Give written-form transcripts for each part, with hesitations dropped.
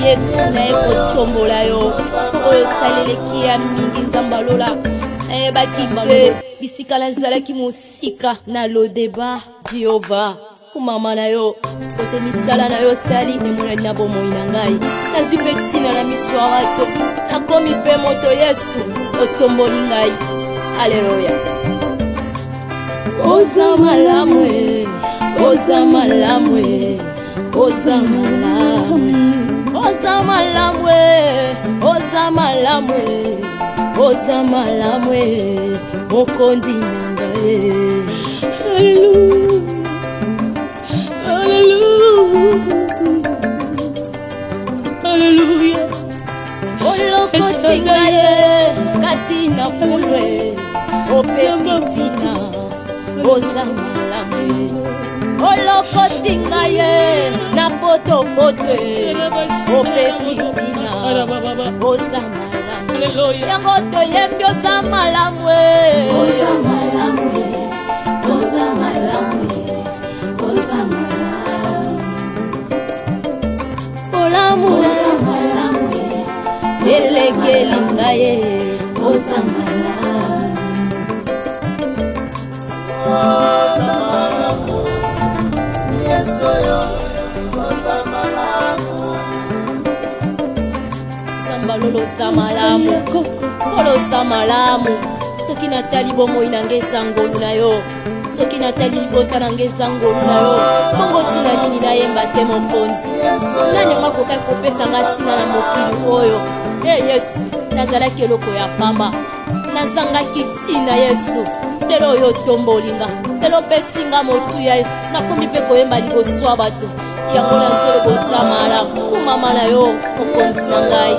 yesu naye kotombola yo oyo saleleki ya mingi nzambalola nayebaki te bisika nazalaki mosika na lodeba jehova kumama na yo kote misala na yo sali emonani na bomoi na ngai nazwi mpe ntina na miso ya bato nakomi mpe moto yesu otomboli ngai aleluya oza malamu oza malamu oza malamu oza malamu oza malamu oza malamu mokondi na ngai Hallelujah. Olokotinga ye katina fulwe opesitina oza malamu olokotinga ye na potopotwe opesitina oza malamu yango toyembi oza malamu oza malamu oza malamu oza malamu olamu elekeli ngaye oza malamu oza malamu yesu yo oza malamu sambalolo za malamu kolo za malamu soki natali bomoi na nge ezangolu na yo soki natali libota na nge ezangolu na yo bongo ntina nini nayemba te mokonzi nani yango akokai kopesa nga ntina na mokili oyo yesu nazalaki eloko ya pamba nazangaki ntina yesu lelo oyo otombolinga lelo opesinga motuya nakomi mpe koyemba liboso ya bato yango nazelo boza malamu kumama na yo mokonzi na ngai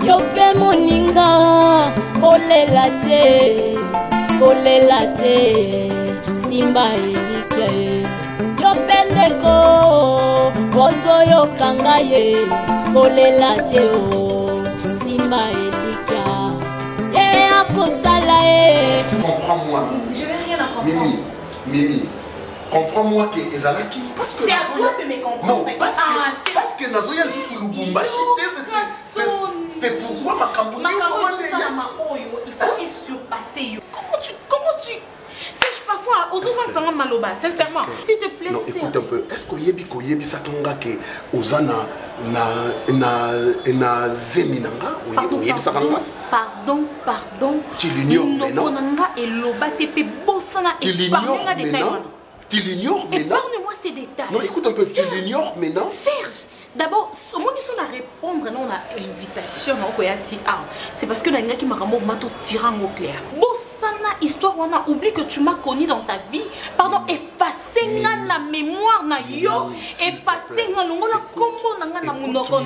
yo mpe moninga kolela te simba elika ye yo mpe ndeko ozoyoka ngai ye kolela te o simba elika ye akosala ye. Comprends-moi. Je n'ai rien à comprendre. Mimi, comprends-moi que ezalaki parce que c'est à toi de me comprendre. Non, parce que nazoya ndisi Lubumbashi c'est pourquoi ma campagne il faut surpasser. Comment tu sais parfois autour de maloba sincèrement s'il te plaît. Non, écoute un peu. Est-ce que yebi sakanga ke ozana na zeminanga ou yebi sakanga? Pardon. Tu l'ignores maintenant. Tu l'ignores maintenant. Épargne-moi ces détails. Non, écoute un peu. Tu l'ignores maintenant. Serge, d'abord, ce monde ils sont à répondre non à l'invitation c'est parce que la qui m'a ramené tirant au clair. Bossana histoire on a oublié que tu m'as connu dans ta vie. Pardon, effacer la mémoire na yo, effacer la combo na monoko.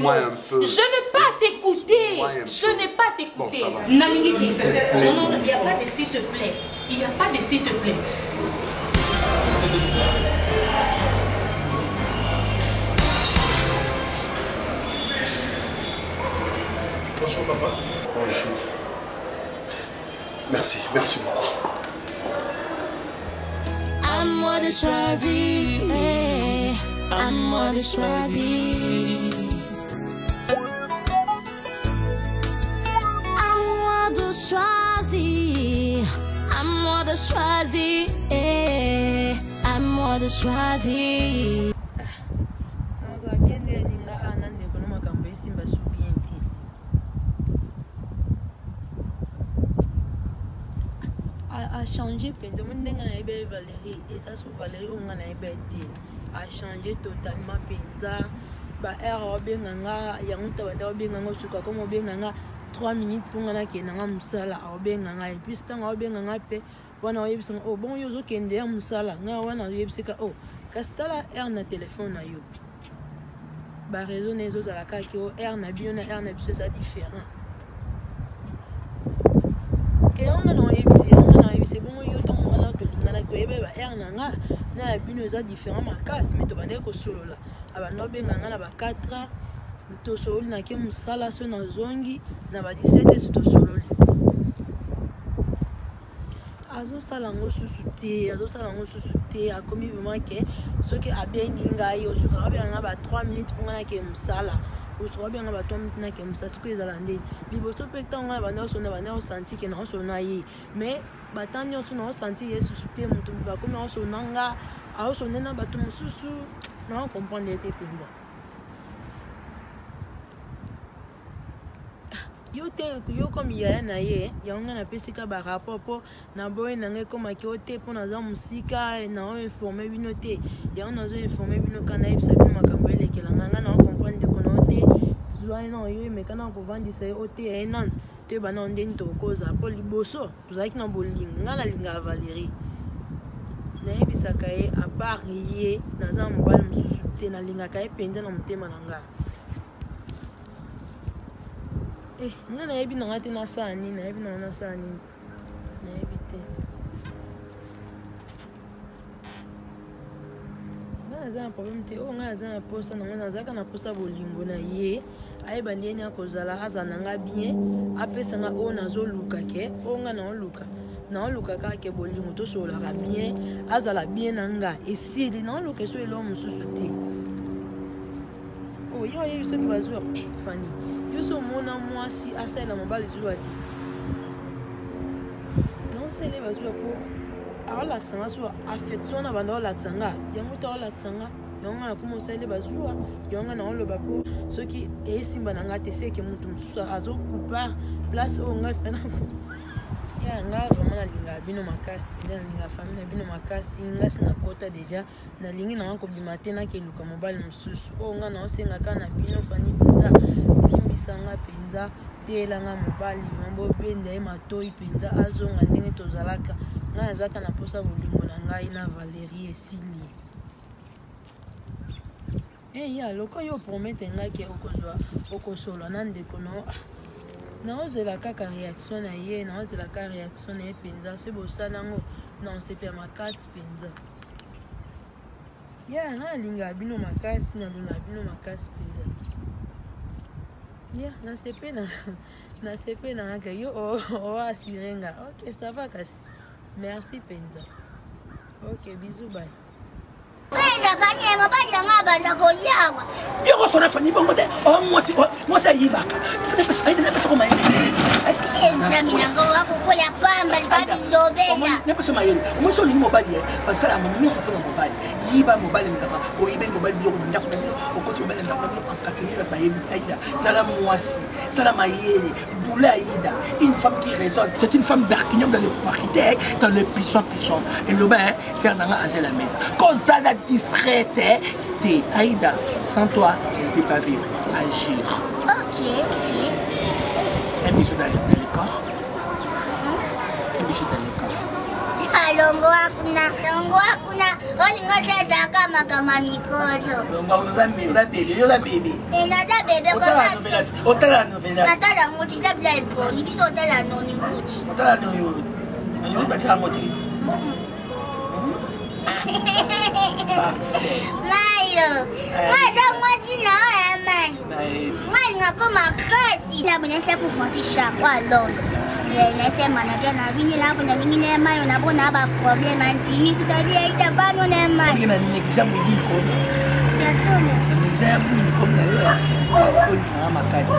Je n'ai pas t'écouter. Je n'ai pas t'écouter. Non, il n'y a pas de s'il te plaît. Il n'y a pas de s'il te plaît. Bonjour papa. Bonjour. Merci beaucoup. À moi de choisir, à moi de choisir. À moi de choisir, à moi de choisir, à moi de choisir. A changé pendant Valérie et ça sur Valérie on a changé totalement pendant ba erreur benganga ya mutaba benganga suka comme benganga 3 minutes pour ngana kenanga musala benganga et puis tanga benganga pe wana yebisa oh bon yozo kende ya musala nga wana yebiseka oh kastala er na téléphone na yo ba réseau nezo za la ka ki o er na bio na er na biso ça différent que on a c'est bon yo to mona to lingana ko yebe ba er nanga na bino za différent makas mais to bande ko solo la aba no benganga na ba 4 ans to solo na ke musala so na zongi na ba 17 so to solo li azosala ngo susu te akomi vraiment ke soki abengi ngai osuka abenga ba 3 minutes pour ngana ke musala osuka abenga ba 3 minutes na ke musala siko ezala ndeni liboso pe ntango na bana osona bana osenti ke na osona ye mais batani oso na osenti ye susu te mutu bakomi osona nga aosona na bato mosusu na comprendre te penza yo comme yaya na ye yango na pesika ba rapport po na boye na ngai comme ki ote po na za musika na o informer bino te yango na zo informer bino kana ebisa bino makambo elekela nga na comprendre ko na ote zwa na yo me kana ko vandisa ote enan te bana ndeni to koza po liboso tuzaki na bolingo nga na linga Valérie na ebisa kaye a part ye na za mobali mususu te na linga kaye penza na mutema na nga nga nayebi nanga te nasala nini nayebi nanga nasala nini nayebi te nga naza na problème te oyo nga naza na posa nango nazalaka na posa bolingo na ye ayeba ndeni akozala azala nanga bien apesanga oyo nazoluka ke oyo nga naoluka kaka ke bolingo tosololaka bien azala bien na nga esili naoluka eso elo mosusu te yo oyebi soki bazwa fani yoso mona mwasi asalela mobali zuwa te naosaele bazwa po aolakisanga so affection na banda olakisanga yango to olakisanga yango na kuma osaele bazwa yango na oloba po soki esimba na nga te seke mutu mosusu azokupa place oyo ngai fana ya nga vraiment nalinga bino makasi mpenza nalinga famille na bino makasi ngasi nakota deja nalingi nanga kobima te nakeluka mobali mosusu oyo nga naosengaka na bino fani mpenza limbisanga mpenza telanga mobali mambo benda ye matoi mpenza azonga ndenge tozalaka nga nazalaka na posa bolingo na ngai na Valérie esili ya loko yo promete ngai ke okosolwa na ndeko no naozela kaka réaction na ye naozela kaka réaction na ye mpenza so bosala yango na osepe makasi mpenza ya nga nalinga bino makasi mpenza ya nasepe na nga yo oasire nga ok ça va kasi merci mpenza ok bisous bye Penda fanye mabanda ngabanda kojawa. Yoko sona fanye bongo te. Oh mwasi ayibaka. Aina pesa koma yini. Mzami nango wako kola pamba libabi ndobela. Ne pesa mayini. Mwiso ni mobali ye. Basala mo mwiso pona mobali. Yiba mobali mkaka. O yibe mobali biloko ndako ndako. Okoti mobali ndako ndako akatinira bayebi aida. Sala mwasi. Sala mayele. Boula aida. Une femme qui résonne. C'est une femme berquignon dans les parquets, dans les pichons. Et le bain, c'est un angel à la maison. Quand ça la distraite, t'es Aïda. Sans toi, je ne peux pas vivre. Agir. Ok. Un bisou dans le corps. Un bisou dans le corps. Longo akuna. Oli ngoseza kama mikozo. Longo za bébé. Naza bébé kwa otala novela. Natala ngoti sabla imponi biso otala noni ngoti. Otala noni. Noni basala ngoti. Mayo. Maza mwasi na amani. Mwana kama kasi na bunesa ku Francis Chakwa Londres. Nese manager na bini lapo na lingine mayo na bona ba problem antini kutabia ita bano na mayo. Ngina ni example hii kwa. Ya sone. Example hii kwa leo. Kwa makasi.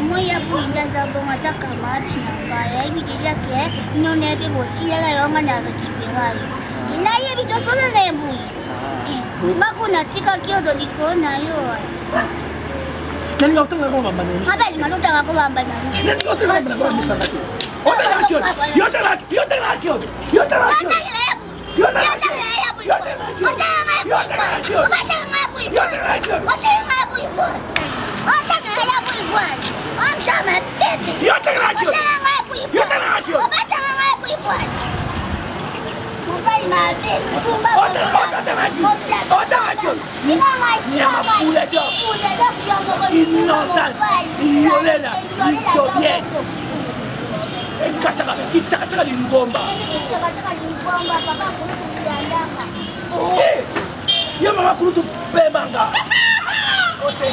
Moya kuinda za bonga za kamati na ngaya hivi deja ke none be bosila la yonga na rekipera. Ina ye bito solo na embu. Mako natika kiodo dikona yo. Nani ngotanga kwa mama nani? Habari malota kwa mama nani? Nani ngotanga kwa mama nani? Otala kio. Kitaka lingomba. Papa kuliandaka. Ya mama kurutu pembanga. Ose.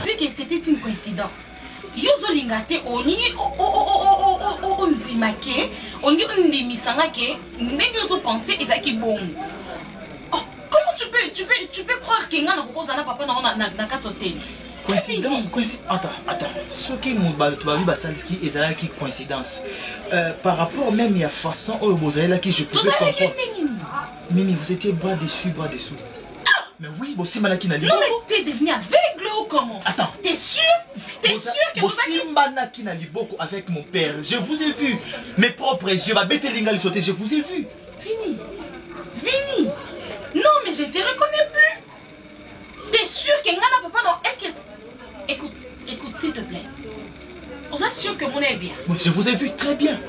Dis que c'était une coïncidence. Yozo lingate oni on dit maqué, on dit on dit misanga que n'engo penser et ça qui bon. Oh, comment tu peux croire que ngana kokozana papa na katsote. Coïncidence. Attends. Ce qui est qui coïncidence. Par rapport même à la façon où vous avez là qui je pouvais comprendre. Mimi, vous étiez bras dessous. Mais oui, Bossi Malaki n'a non, mais t'es devenu aveugle ou comment? Attends. T'es sûr que Bossi Malaki n'a beaucoup avec mon père. Je vous ai vu. Mes propres yeux, ma bête linga sauter, je vous ai vu. Fini. Non, mais je ne te reconnais plus. T'es sûr que Ngana papa non? Est-ce que. Écoute, s'il te plaît. On est sûr que mon est bien. Oui, je vous ai vu très bien.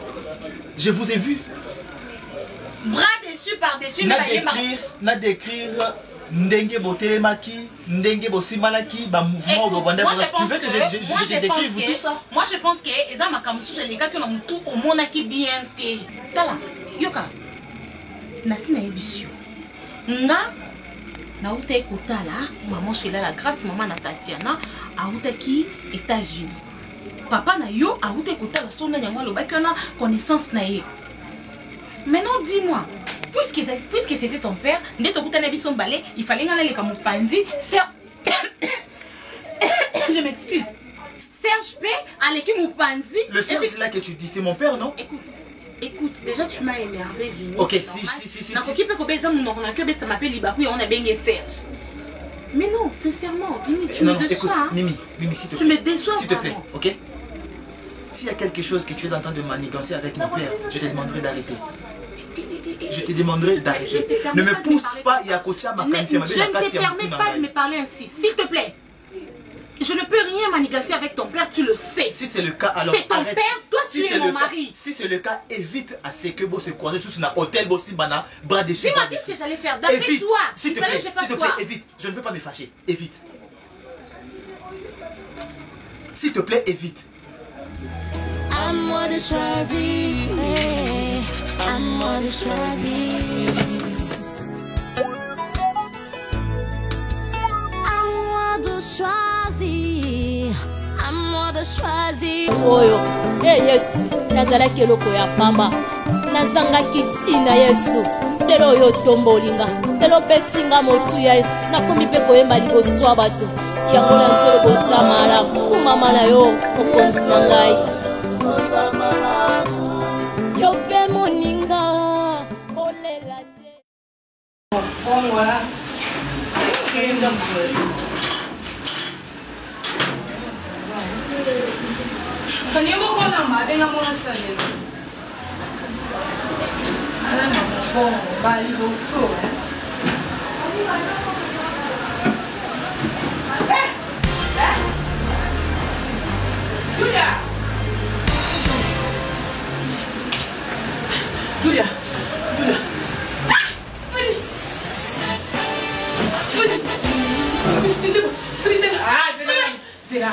Je vous ai vu. Bras dessus, par-dessus, n'a d'écrire. Ndenge botelemaki, ndenge bosimalaki, ba mouvement au Rwanda. Tu veux que je décrive tout ça? Moi je pense que eza makamsu les gars qui ont tout au monaki bien té. Tala, yoka. Nasi na ebisio. Nga na uta ekotala, maman chez la grâce maman na Tatiana a uta ki États-Unis. Papa na yo a uta ekotala sona nyangwa lo bakana connaissance na ye. Maintenant dis-moi. Puisque c'était ton père, il fallait aller les Kamupandi. Je m'excuse. Serge P. à l'équipe Mupandi. Le Serge là que tu dis, c'est mon père, non? Écoute, déjà tu m'as énervé, Vini. Ok, si. Ça m'appelle Libakou et on a baigné Serge. Mais non, sincèrement, Vini, tu me déçois. Écoute, Mimi, s'il te plaît. Tu me déçois. S'il te plaît, ok? S'il y a quelque chose que tu es en train de manigancer avec mon père, je te demanderai d'arrêter. Je te demanderai d'arrêter. Ne me pousse pas, Yakotia, ma canne. Je ne te permets pas de me parler ainsi, s'il te plaît. Je ne peux rien manigancer avec ton père, tu le sais. Si c'est le cas, alors c'est ton arrête. Père, toi tu es mon mari. Si c'est le cas, évite à ce que vous se croisez tous dans l'hôtel, bana, bras dessus. Dis-moi qu'est-ce que j'allais faire. D'après toi, s'il te plaît, évite. Je ne veux pas me fâcher. Évite. S'il te plaît, évite. À moi de choisir. À moi de choisir. À moi de choisir. À moi de choisir. Oyo, Yesu, nazalaki eloko ya pamba. Nazangaki tina Yesu. Lelo oyo tombolinga. Lelo pesinga motuya. Nakomi pe koyemba liboso ya bato. Yango nazolo kosamala. Kumama na yo okonisa ngai. Yope moninga olela te. Voilà. Tenemos con la madre en amor hasta el ala no bon bali boso. Julia. Será.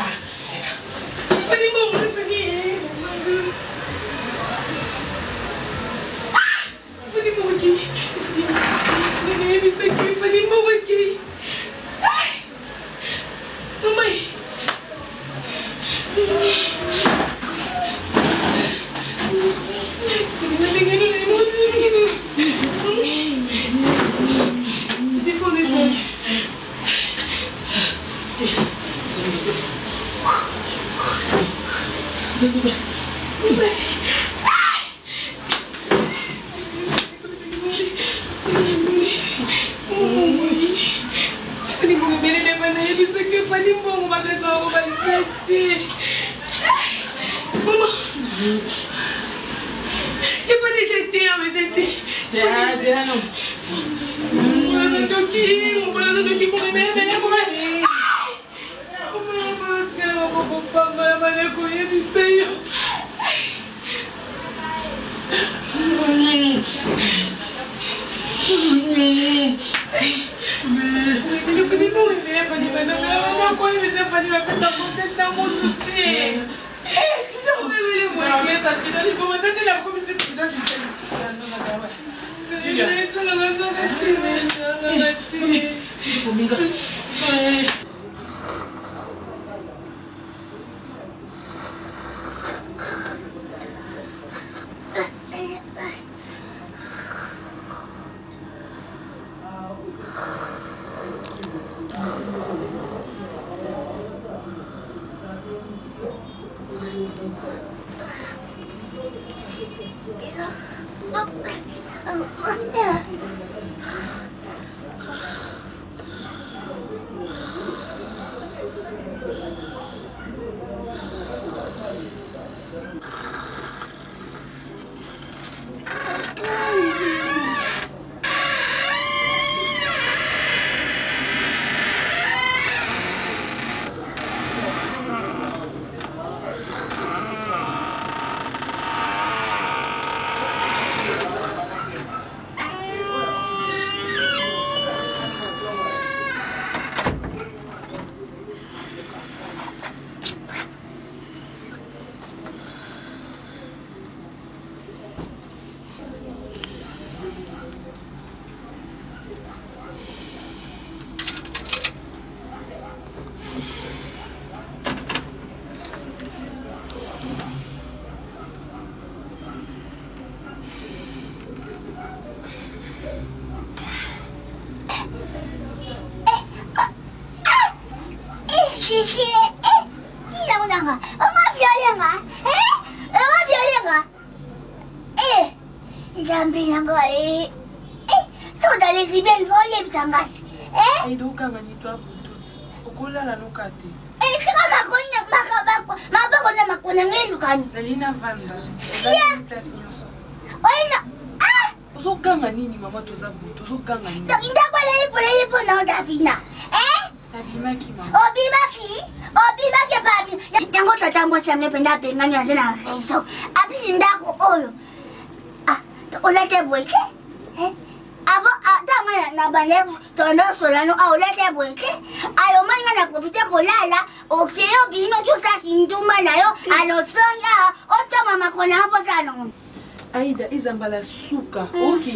Aïda, Isambala Souka. Ok.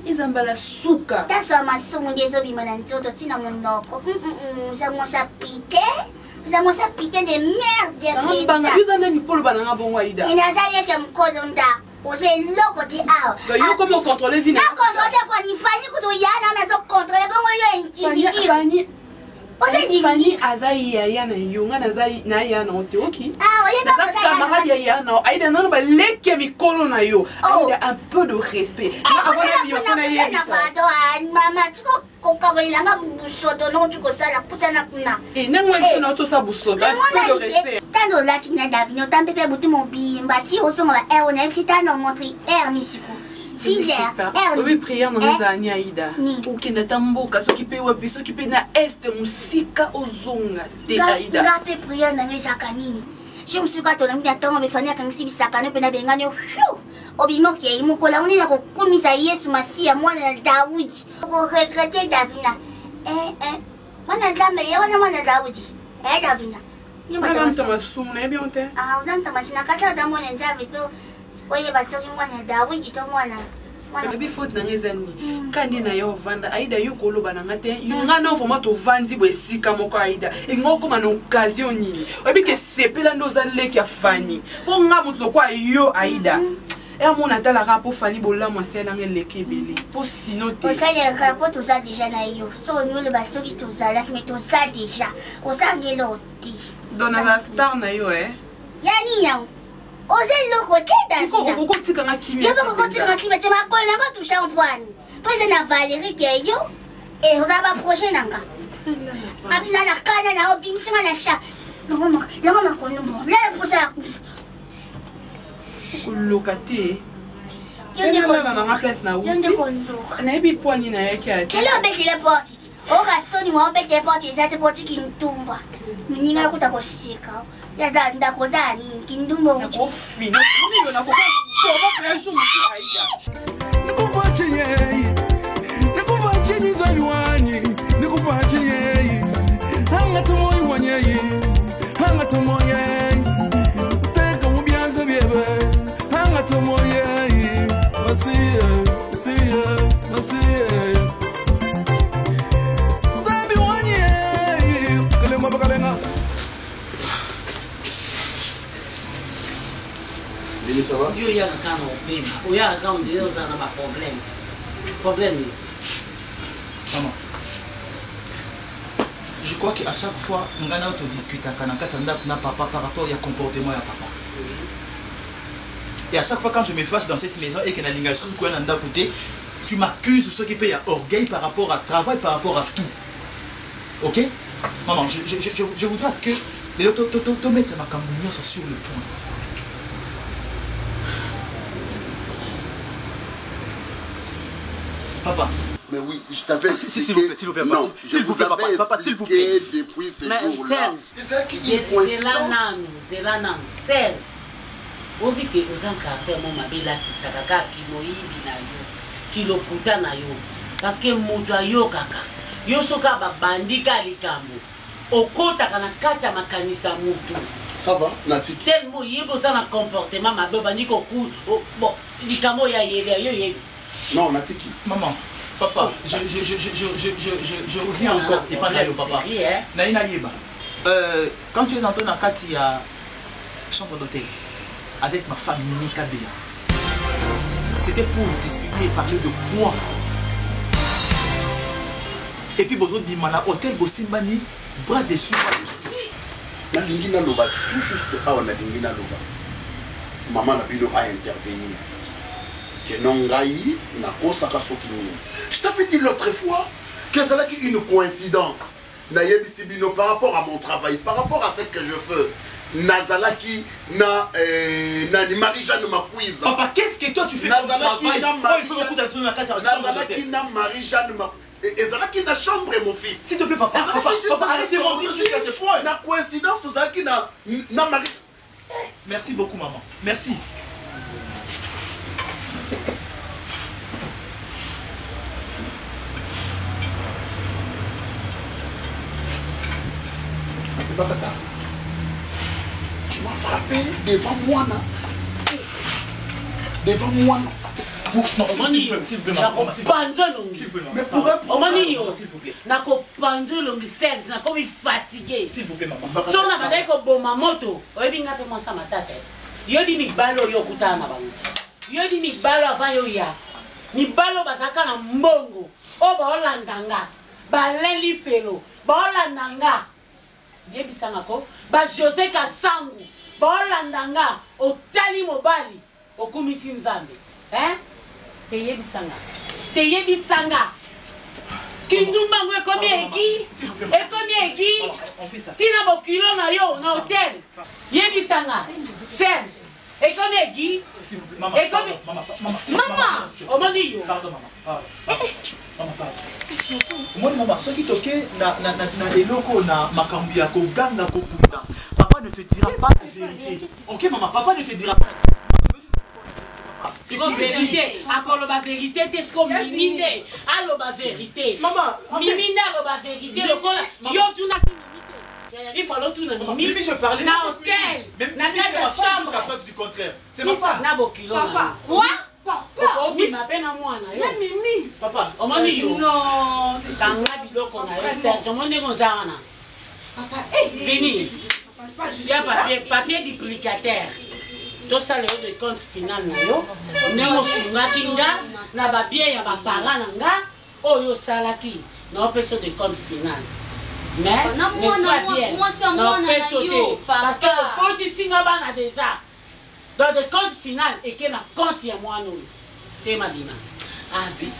Isambala Souka. T'as ça ma somme des obimananto, tina mon noko. Ça m'a sapité. Ça m'a sapité des merdes des prix. Banga, vous en avez pour le banana bon Aïda. Il n'a jamais qu'un codonda. Vous êtes loco de ah. Vous comment contrôler Vina? Non, contrôler pour ni Fanny que tu y a dans la contrôler. Bon, moi, il y a une Fanny. Fanny Azai ya na yunga na zai na ya na ote oki. Ah, oui, donc ça camarade ya na Aïda non ba leke mi kolo na yo. Aïda un peu de respect. Avant la vie on a ya mama tu ko kabila ma busoto non tu ko sala pusana kuna. Et na moi tu na to sa busoto un peu de respect. Tando la tina davino tampe pe buti mon bimba ti o so ma on a petit no montrer nisiko. 6 heures. Oui, prière dans les années Aïda. Ou na tamboka so ki pe wapi so ki pe na est musika ozonga de Aïda. Ngape prière na ngisa kanini. Je me suis quand on a mis attendre me fania kan sibi sakane pe na benganyo. Obimo ke imukola oni na ko kumisa Yesu Masia mwana na Daudi. Ko regretter Davina. Mwana nzambe ye wana mwana Daudi. Davina. Ni mwana masumune bien te. Ah, uzanta masina kasa za mwana nzambe pe. Oye basoki mwana Daudi to mwana. Baby faute na ngezani. Kandi na yo vanda Aïda yo koloba na ngate. Yunga na vraiment to vandi bo sika moko Aïda. Ngoko ma na occasion nini. Obi ke sepela ndo za leki ya Fanny. Po nga mutu kwa yo Aïda. Et mon atala rapport Fanny Bola, moi c'est dans le Kébélé. Pour sinon, tu sais, les rapports, tout ça déjà, so nous le basso qui tout ça, mais tout ça déjà. On s'en est l'autre. Dans la star, nayo, eh? Yani, osez le côté d'Afrique. Pourquoi tu as un kimi? Je veux continuer à climat. Tu m'as collé là-bas, tout champagne. Puis on a Valérie qui est yo. Et on va approcher Nanga. Après, on a la canne, on a obligé de chat. Non, maman, qu'on nous montre. Là, pour ça. Locataire. Quelle est la porte? Oh, Gaston, on va les portes, les autres portes qui nous tombent. Nous n'y avons pas de conséquences. Il y a des gens qui nous tombent. Ça va? Il y a un problème. Maman, je crois qu'à chaque fois, on a discuté avec papa par rapport au comportement de papa. Et à chaque fois quand je me fâche dans cette maison et que tu m'accuses ce qui paye à orgueil par rapport à travail, par rapport à tout. Ok? Maman, je voudrais que les mettre ma camouflage sur le point. Papa. Mais oui, je t'avais expliqué. S'il vous plaît, non, s'il vous plaît, papa, s'il vous plaît. Depuis ce jour-là. C'est là, Serge. Obi que aux caractère mon mabela qui sakaka qui moyibi na yo qui lokuta na yo parce que moto yo kaka yo soka ba bandika likambo okota kana kata makanisa mutu ça va Nati tellement yebo ça na comportement mabe bandiko ku bon likambo ya yele yo yebi non Natiki maman papa je reviens encore et pas là papa naina yeba quand tu es entré dans kati ya chambre d'hôtel avec ma femme Mimi Kabea. C'était pour discuter, parler de quoi. Et puis, Bozo Bimana, hôtel Bosimbani, bras dessus, bras dessous. La Lingina Loba, tout juste avant la Lingina Loba, maman Nabino a intervenu. Que non gaï, n'a pas saka sokini. Je t'avais dit l'autre fois que c'est là une coïncidence. Nayebi Sibino par rapport à mon travail, par rapport à ce que je fais. Nazalaki na Marie-Jeanne Makouiza. Papa, qu'est-ce que toi tu fais Nazalaki pour le travail? il faut beaucoup d'attention dans la case. Nazalaki na Marie-Jeanne Makouiza. Ezalaki na chambre mon fils. S'il te plaît papa, papa arrête de mentir jusqu'à ce point. Na coïncidence tout ça qui na Marie. Merci beaucoup maman. Merci. Bakata. Tu m'as frappé devant moi, là. Devant moi. Non, s'il vous plaît, maman. S'il vous plaît, mais pour un s'il vous plaît. Nako panzo longi sexe, nako mi fatigué. S'il vous plaît, maman. So na badai ko boma moto. Oyebi ngato masa matata. Yodi mi balo yo kutana na bango. Yodi mi balo avant yo ya. Mi balo basaka na mbongo. O ba olandanga. Ba leli felo. Ba olandanga. Yebisanga ko ba José Kasangu ba olandanga otali mobali okumisi nzambe te yebisanga kindumba ngwe ekomi egi tina bokilo na yo na hotel yebisanga Serge ekomi egi ekomi mama omoni yo maman, ce qui toque na eloko na makambi ya koganga kokunda. Papa ne te dira pas la vérité. OK maman, papa ne te dira pas. C'est la vérité. Akolo ba vérité, t'es ce qu'on mimine. Allo ba vérité. Maman, mimine allo ba vérité. Yo tu n'as il faut l'autre na Mimi je parlais na hôtel. Na chambre jusqu'à preuve du contraire. C'est ma femme. Na bokilo. Papa. Quoi? Papa, Mimi m'appelle à moi na yo. Mimi. Papa, omoni yo. Non, c'est Tanga biloko na yo. Serge, omoni ngozana. Papa, Vini. Il y a papier duplicateur. tosala yo de compte final na yo ndenge osungaki nga na babie ya bapara na nga oyo osalaki na opesa de compte final mais ne sois bien na opesa te parce que opotisi nga bana déjà donc de compte final eke na compte ya mwana oyo te mabima abi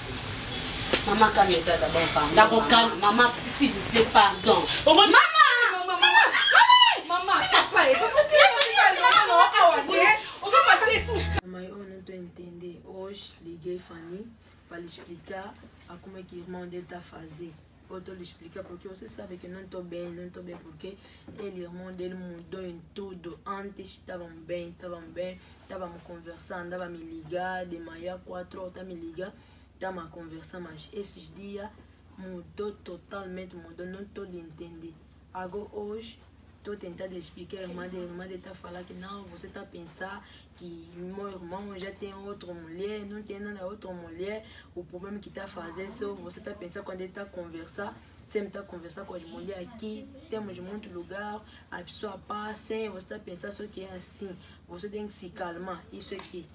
maman calme-toi d'abord pardon d'accord calme maman s'il vous plaît pardon maman papa Mas eu não estou entendendo. Hoje liguei Fanny para lhe explicar como é que o irmão dele está a fazer. Eu estou lhe explicar porque você sabe que não estou bem porque ele, irmão dele mudou em tudo. Antes estavam bem, estávamos conversando, andava a me ligar, de manhã 4 horas me ligar, estávamos a conversar, mas esses dias mudou totalmente, não estou lhe entender. Agora hoje estou tentando explicar, a irmã dele está falando que não, você está a pensar que meu irmão já tem outra mulher, não tem nada outra mulher, o problema que está a fazer, só você está a pensar quando ele está a conversar, sempre está a conversar com as mulheres aqui, temos muito lugar, a pessoa passa, você está a pensar só que é assim, você tem que se calmar, isso aqui.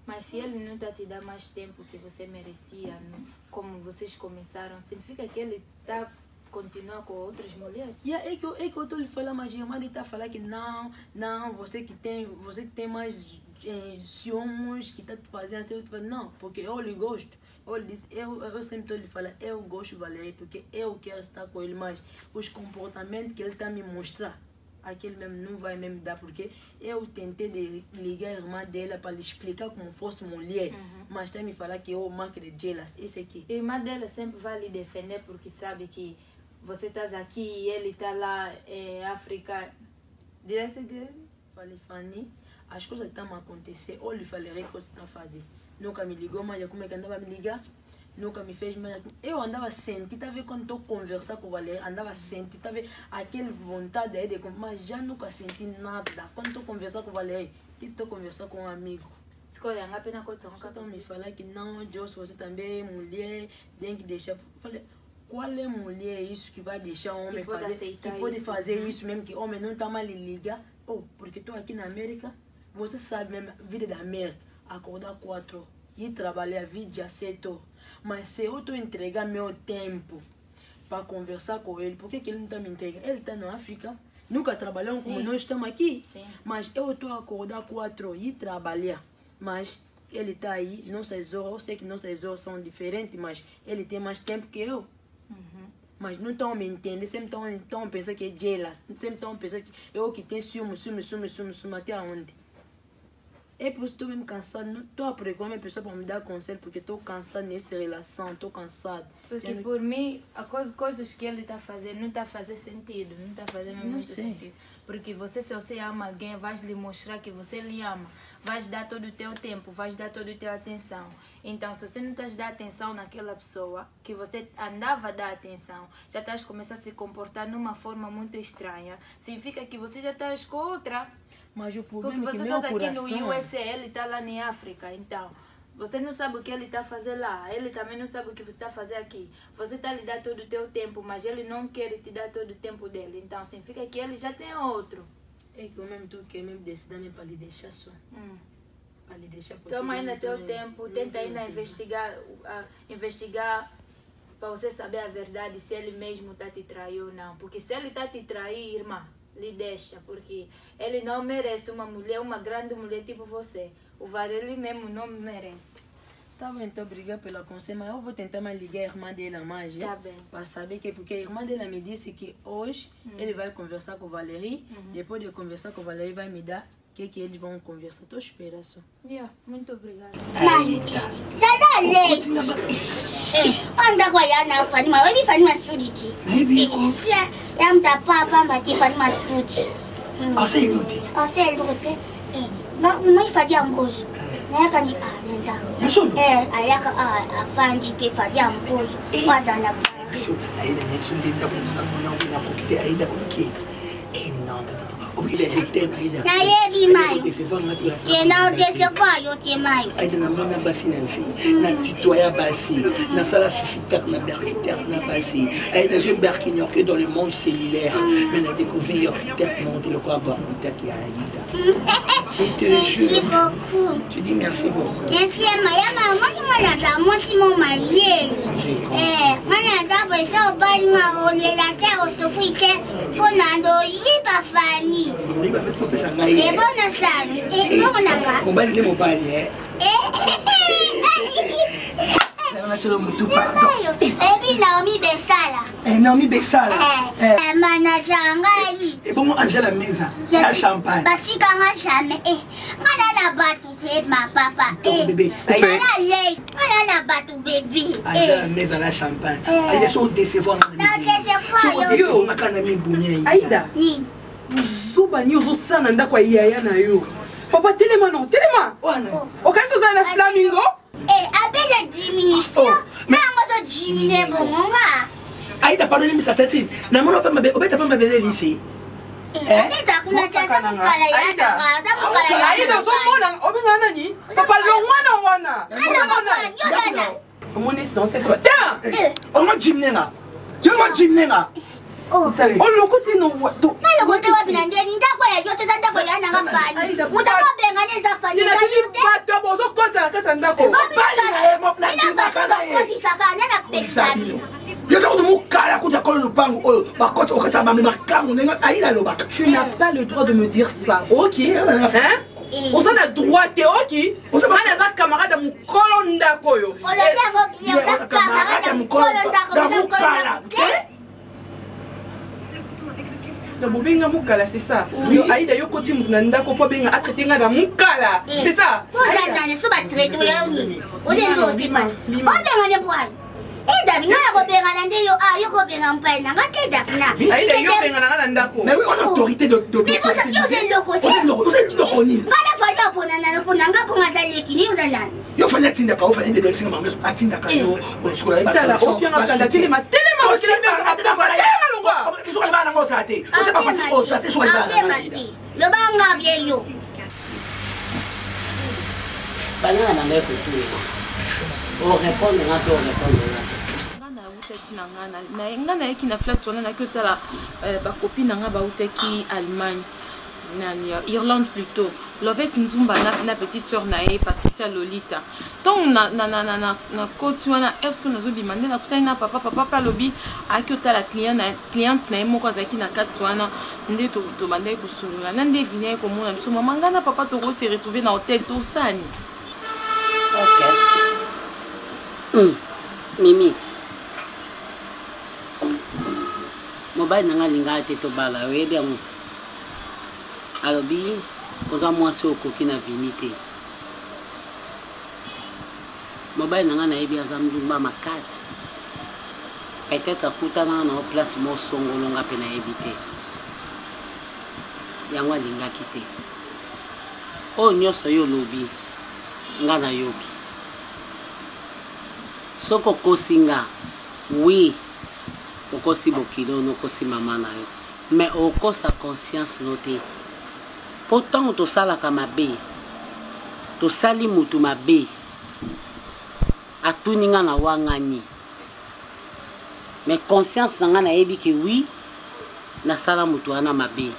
Mas se ele não está a te dar mais tempo que você merecia, como vocês começaram, significa que ele está continuar com outras mulheres? É que eu estou lhe falando, mas a irmã está a falar que não, você que tem mais ciúmes, que está fazendo assim, eu te falo, não, porque eu lhe gosto. Eu sempre estou lhe falando, eu gosto do Valério, porque eu quero estar com ele, mas os comportamentos que ele está a me mostrar, aquele mesmo não vai mesmo dar, porque eu tentei de ligar a irmã dela para lhe explicar como fosse mulher, mas está a me falar que eu marco de jealous, esse aqui. A irmã dela sempre vai lhe defender porque sabe que você está aqui e ele está lá em África. Diz-se que falei, Fanny, as coisas que estão a acontecer, ou lhe falei o que você está a fazer. Nunca me ligou, mas como é que andava a me ligar? Nunca me fez mais. Eu andava a sentir, tá vendo quando estou conversando com o Valério, andava a sentir, tá vendo aquela vontade aí de conversar, mas já nunca senti nada. Quando estou conversando com o Valério, estou conversando com um amigo. Escolha, a pena que eu me falar que não, Joss, você também é mulher, tem que deixar. Falei, qual é mulher isso que vai deixar um homem fazer? Que pode fazer isso mesmo, que o homem não está mais lhe ligar? Oh, porque estou aqui na América, você sabe mesmo, a vida da América, acordar 4 horas, ir trabalhar 27 horas. Mas se eu estou a entregar meu tempo para conversar com ele, por que ele não está me entregando? Ele está na África, nunca trabalhou como nós estamos aqui. Sim. Mas eu estou a acordar 4 horas e trabalhar. Mas ele está aí, nossas horas, eu sei que nossas horas são diferentes, mas ele tem mais tempo que eu. Mas não estão me entendendo, sempre estão a pensar que é jealous, sempre estão a pensar que eu que tenho ciúme, até onde? É por isso que estou mesmo cansado, não estou a procurar minha pessoa para me dar conselho, porque estou cansado nessa relação, estou cansado. Porque por mim, as coisas que ele está a fazer não está a fazer sentido, não está a fazer muito sentido. Porque você, se você ama alguém, vai lhe mostrar que você lhe ama, vai dar todo o teu tempo, vai dar toda a tua atenção. Então, se você não está a dar atenção naquela pessoa, que você andava a dar atenção, já estás a começar a se comportar de uma forma muito estranha, significa que você já estás com outra. Mas o porque problema você está aqui no USA, ele está lá em África, então você não sabe o que ele está a fazer lá, ele também não sabe o que você está a fazer aqui. Você está a lhe dar todo o teu tempo, mas ele não quer te dar todo o tempo dele, então significa que ele já tem outro. É que eu mesmo estou querendo decidir para lhe deixar só. Para lhe deixar. Toma ainda teu tempo, tenta ainda investigar para você saber a verdade, se ele mesmo está te traindo ou não. Porque se ele está te traindo, irmã, lhe deixa, porque ele não merece uma mulher, uma grande mulher tipo você. O Valério mesmo não merece. Tá bem, então obrigada pelo conselho, mas eu vou tentar mais ligar a irmã dela mais, tá bem, para saber que, porque a irmã dela me disse que hoje ele vai conversar com o Valério, depois de conversar com o Valério vai me dar o que eles vão conversar. Estou esperando só. Muito obrigada. Já dá leite. Anda com a Yana Fani, mas vai fazer uma estudite. Se é um tapapa, vai te fazer uma estudite. Você lute. Não fazia um gosto. Não é que não dá. Aí a Fandi que fazia um gosto. Faz a Ana Paula. Aí da minha sundinha da bunda não que ainda porque não obikile je t'aime Aïda. nayebi mayo kena odecevoir yo te mayo Aïda namona basi na vie na tutoya basi na sala fifiter na berkiter na basi Aïda je berkinyoke dans le monde cellulaire mais na découvrir peut-être monter le corps bordita qui Aïda. Je te merci jure. beaucoup Tu dis merci beaucoup. merci maya mwasi mwana aza mwasi mo mayele mwana aza bwese obalinga olela te osofui te mpo na ndoyiba fani ebona sani ebonanga mobali nde mobali ebi naomi besala Naomi Besala manaja ngai ebongo Angela Meza ya champagne batikanga jamais ngana na bato te mapapa ngana lei ngana na bato bebe Angela Meza na champagne Aïda so décevoir na décevoir yo nakana mi bunye Aïda ni zuba ni ozosala ndako ya yaya na yo papa telema non telema okasi ozala na flamingo apele diminution nango so dimine bongonga Aïda pardonne mi sa tête na mono pa mabe obeta pa mabe lycée abeta kuna sasa mukala ya za mukala ya Aïda ozomona obenga nani papa longwana wana omoni sinon c'est ça tiens on jimnenga yo ma jimnenga olokuti no nalokote wapi na ndeni ndako ya yote za ndako ya nanga fani mutakobenga neza fani bato bozokotela kasa ndako tu n'as pas le droit de me dire ça ok hein oza na droit te ok mana aza camarade ya mokolo ndako oyo na bobenga mokala c'est ça yo Aïda yo koti mutu na ndako po benga atraite nga na mokala c'est ça ozanane so batraite oyo nini ozendo otima obenga ne bwana Davi ngana kobenga na nde yo yo kobenga mpai nanga te Dafina Aïda yo benga na ndako mais oui on a autorité de mais pour ça yo zendo kote ngana fanya pona na pona nga ponga za lekini uzanane yo fanya tinda ka ofanya de lekini mama atinda ka yo oskola itala opianga kanda telema telema telema longwa biso kala bana ngosa te so c'est pas facile o ça te so bana lo banga bien yo bana na ngai ko tu o répondre na to répondre nga nayeki na flat wana naki otala bakopi na nga bautaki Allemagne nani Irlande plutôt Lovette Nzumba na petite sœur na ye Patricia Lolita donc na koti wana est-ce que nazobima nde nakutani na papa alobi ayaki otala cliente na ye moko azalaki na kati wana nde tobandaki kosolola na nde vini ye komona biso mama nga na papa tokose retrouve na hotel tosani Mimi mobali nanga linga te tobala oyebi yango alobi oza mwasi okoki na vini te mobali nanga nayebi aza ndumba makasi peut-être akutana na place mo songolonga mpe nayebi te yango alingaki te oyo nyonso yo olobi nga nayobi soki okosi nga oui okosi bokilo nokosi mama na yo mais okosa conscience no te po ntango tosalaka mabe tosali mutu mabe atuni nga na wangani mais conscience na nga nayebi ke oui nasala mutu wana mabe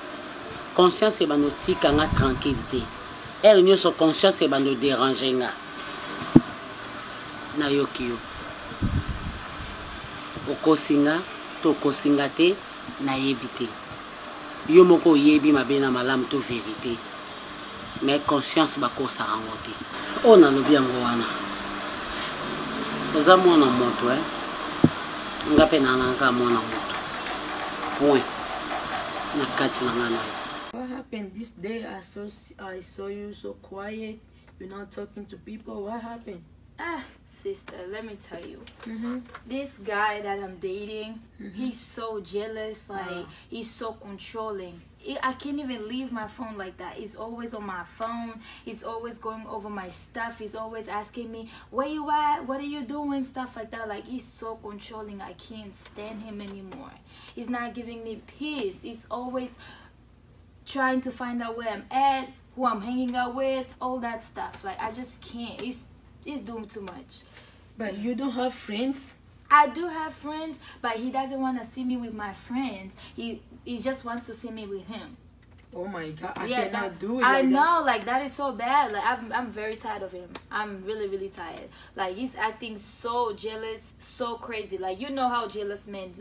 conscience ebando tika nga tranquille te ere nyonso conscience ebando dérange nga nayoki yo okosinga to kosinga te nayebi te yo moko oyebi mabe na malamu to vérité mais conscience bakosaka yango te oyo nalobi yango wana oza mwana moto nga mpe nananga mwana moto point na kati na nga na yo. What happened this day? I saw you so quiet. You're not talking to people. What happened? Sister, let me tell you. This guy that I'm dating, he's so jealous. Like he's so controlling. I can't even leave my phone like that. He's always on my phone. He's always going over my stuff. He's always asking me, where you at? What are you doing? Stuff like that. Like he's so controlling. I can't stand him anymore. He's not giving me peace. He's always trying to find out where I'm at, who I'm hanging out with, all that stuff. Like, I just can't. He's doing too much. But you don't have friends? I do have friends, but he doesn't want to see me with my friends. He just wants to see me with him. Oh my God, I cannot do it. I know, like that is so bad. Like I'm very tired of him. I'm really, really tired. Like he's acting so jealous, so crazy. Like you know how jealous men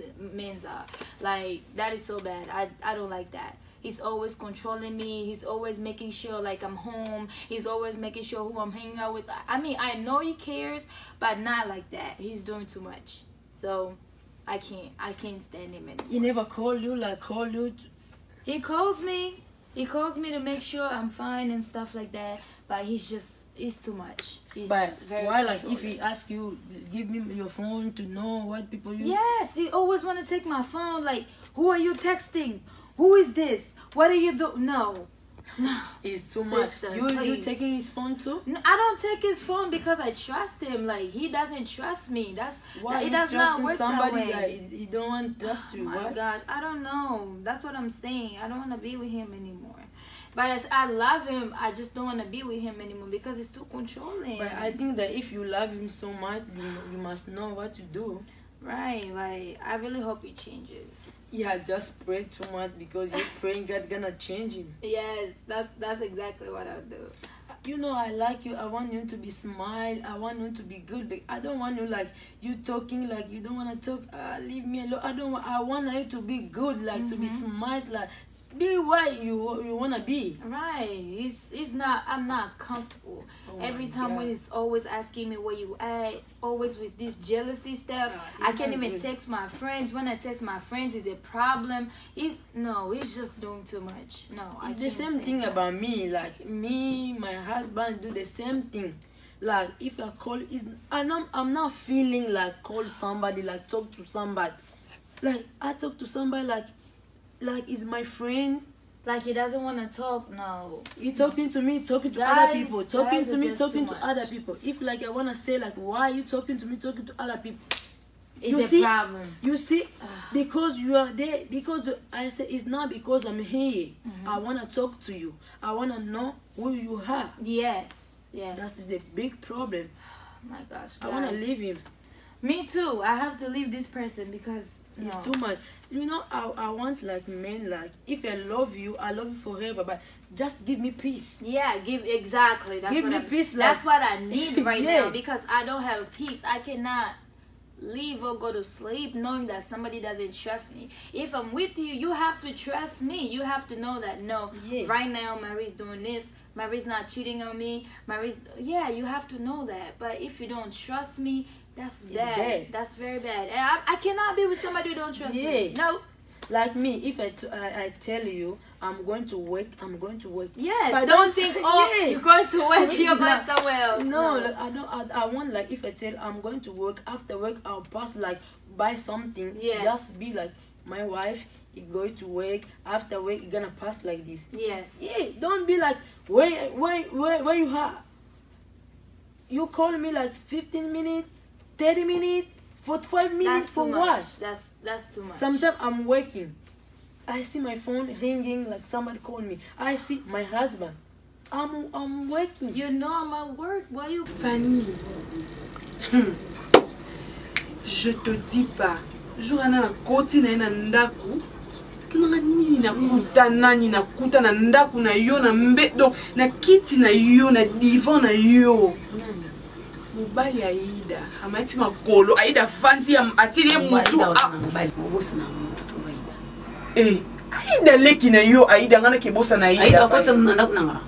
are. Like that is so bad. I don't like that. He's always controlling me. He's always making sure like I'm home. He's always making sure who I'm hanging out with. I mean, I know he cares, but not like that. He's doing too much. So I can't stand him anymore. He never called you, He calls me. He calls me to make sure I'm fine and stuff like that. But he's too much. He's but very why, like, controlling. if he asks you, give me your phone to know what people you... Yes, he always want to take my phone. Like, who are you texting? Who is this? What are you doing? No. It's too much. You taking his phone too? No, I don't take his phone because I trust him. Like, he doesn't trust me. Why it does not work somebody that way. He don't want to trust you? Oh my gosh, I don't know. That's what I'm saying. I don't want to be with him anymore. But I love him. I just don't want to be with him anymore because he's too controlling. But I think that if you love him so much, you must know what to do. Right, like I really hope he changes. Yeah, just pray too much because you're praying God gonna change him. Yes, that's exactly what I'll do. You know, I like you. I want you to be smile. I want you to be good. But I don't want you like you talking like you don't want to talk. Leave me alone. I want you to be good, like to be smart, like be what you wanna be. Right. He's not. I'm not comfortable. Every time when he's always asking me where you at, always with this jealousy stuff. I can't even text my friends. When I text my friends, it's a problem. He's just doing too much. No, I can't. The same thing about me. Like me, my husband do the same thing. Like if I call, I'm not feeling like call somebody, like talk to somebody. Like I talk to somebody like is my friend. Like he doesn't want to talk. No, he talking to me, talking to other people, talking to me, talking to other people. If like I want to say like, why are you talking to me, talking to other people? It's a problem. You see, because you are there. Because I say it's not because I'm here. I want to talk to you. I want to know who you are. Yes. That's the big problem. Oh my gosh, I want to leave him. Me too. I have to leave this person because it's too much. You know, I want like men, like if I love you forever, but just give me peace. Yeah, exactly. That's peace. That's what I need right now because I don't have peace. I cannot leave or go to sleep knowing that somebody doesn't trust me. If I'm with you, you have to trust me. You have to know that right now Marie's doing this. Marie's not cheating on me. You have to know that. But if you don't trust me, that's bad. That's very bad. And I cannot be with somebody who don't trust me. No. Like me, if I tell you I'm going to work, I'm going to work. Yes. But don't think, you're going to work, you're going somewhere else. No, like, I want like if I tell I'm going to work, after work I'll pass like buy something. Yes. Just be like my wife. You going to work, after work you're gonna pass like this. Yes. Yeah. Don't be like where you are. You call me like 15 minutes. 30 minutes, 45 minutes for what? That's too much. Sometimes I'm working. I see my phone ringing like somebody called me. I see my husband. I'm working. You know I'm at work. Why you... Fanny. Je te dis pas. Jourana na koti na ina ndaku. Nanga nini nakuta na ndaku na yo na mbedo na kiti na yo na divan na yo. Mobali Aida, amaiti makolo, Aida fancy atile mutu. Aida leki na yo, Aida ngana kebosa na Aida. Aida kota mnandaku nanga.